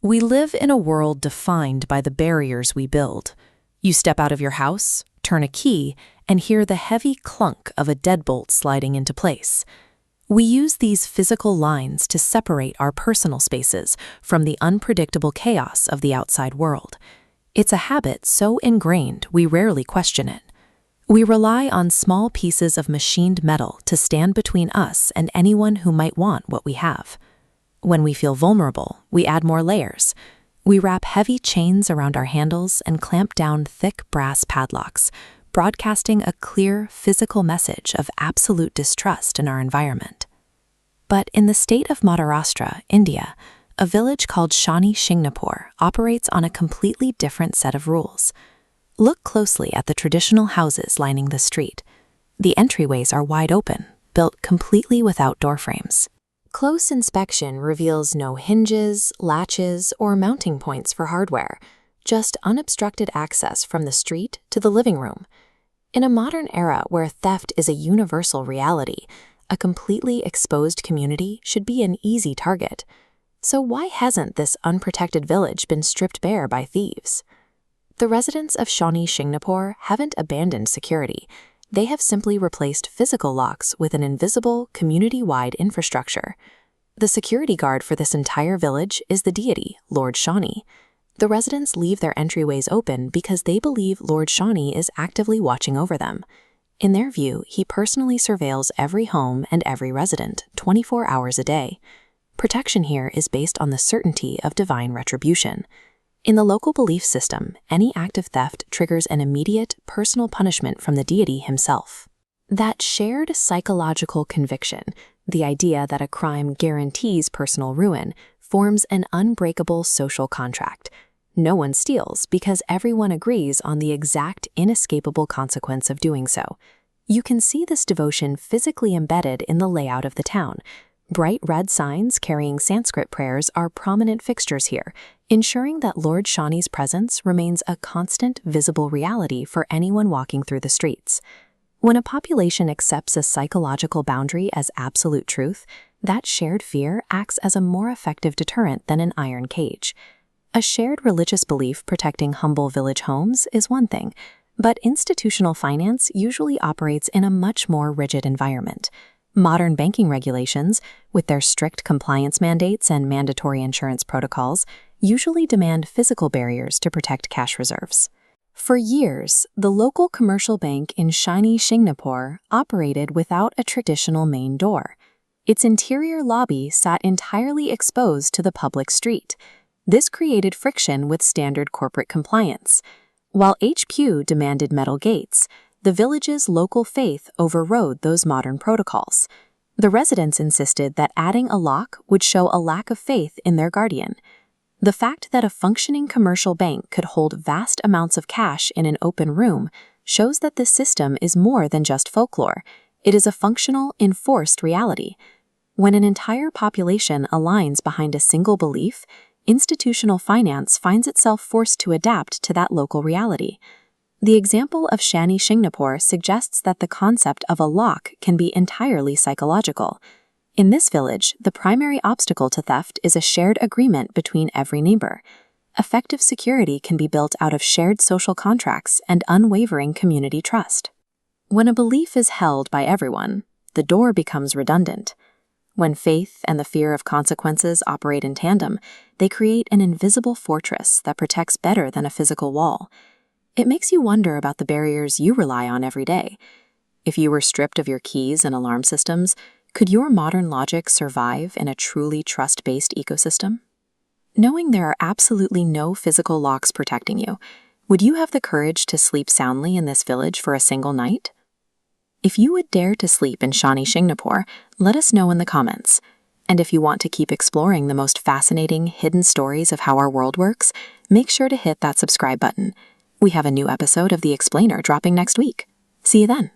We live in a world defined by the barriers we build. You step out of your house, turn a key, and hear the heavy clunk of a deadbolt sliding into place. We use these physical lines to separate our personal spaces from the unpredictable chaos of the outside world. It's a habit so ingrained we rarely question it. We rely on small pieces of machined metal to stand between us and anyone who might want what we have. When we feel vulnerable, we add more layers. We wrap heavy chains around our handles and clamp down thick brass padlocks, broadcasting a clear physical message of absolute distrust in our environment. But in the state of Maharashtra, India, a village called Shani Shingnapur operates on a completely different set of rules. Look closely at the traditional houses lining the street. The entryways are wide open, built completely without door frames. Close inspection reveals no hinges, latches, or mounting points for hardware, just unobstructed access from the street to the living room. In a modern era where theft is a universal reality, a completely exposed community should be an easy target. So why hasn't this unprotected village been stripped bare by thieves? The residents of Shani Shingnapur haven't abandoned security. They have simply replaced physical locks with an invisible, community-wide infrastructure. The security guard for this entire village is the deity, Lord Shani. The residents leave their entryways open because they believe Lord Shani is actively watching over them. In their view, he personally surveils every home and every resident, 24 hours a day. Protection here is based on the certainty of divine retribution. In the local belief system, any act of theft triggers an immediate, personal punishment from the deity himself. That shared psychological conviction, the idea that a crime guarantees personal ruin, forms an unbreakable social contract. No one steals because everyone agrees on the exact inescapable consequence of doing so. You can see this devotion physically embedded in the layout of the town. Bright red signs carrying Sanskrit prayers are prominent fixtures here, ensuring that Lord Shani's presence remains a constant, visible reality for anyone walking through the streets. When a population accepts a psychological boundary as absolute truth, that shared fear acts as a more effective deterrent than an iron cage. A shared religious belief protecting humble village homes is one thing, but institutional finance usually operates in a much more rigid environment. Modern banking regulations, with their strict compliance mandates and mandatory insurance protocols, usually demand physical barriers to protect cash reserves. For years, the local commercial bank in Shani Shingnapur operated without a traditional main door. Its interior lobby sat entirely exposed to the public street. This created friction with standard corporate compliance. While HQ demanded metal gates, the village's local faith overrode those modern protocols. The residents insisted that adding a lock would show a lack of faith in their guardian. The fact that a functioning commercial bank could hold vast amounts of cash in an open room shows that this system is more than just folklore. It is a functional, enforced reality. When an entire population aligns behind a single belief, institutional finance finds itself forced to adapt to that local reality. The example of Shani Shingnapur suggests that the concept of a lock can be entirely psychological. In this village, the primary obstacle to theft is a shared agreement between every neighbor. Effective security can be built out of shared social contracts and unwavering community trust. When a belief is held by everyone, the door becomes redundant. When faith and the fear of consequences operate in tandem, they create an invisible fortress that protects better than a physical wall. It makes you wonder about the barriers you rely on every day. If you were stripped of your keys and alarm systems, could your modern logic survive in a truly trust-based ecosystem? Knowing there are absolutely no physical locks protecting you, would you have the courage to sleep soundly in this village for a single night? If you would dare to sleep in Shani Shingnapur, let us know in the comments. And if you want to keep exploring the most fascinating, hidden stories of how our world works, make sure to hit that subscribe button. We have a new episode of The Explainer dropping next week. See you then.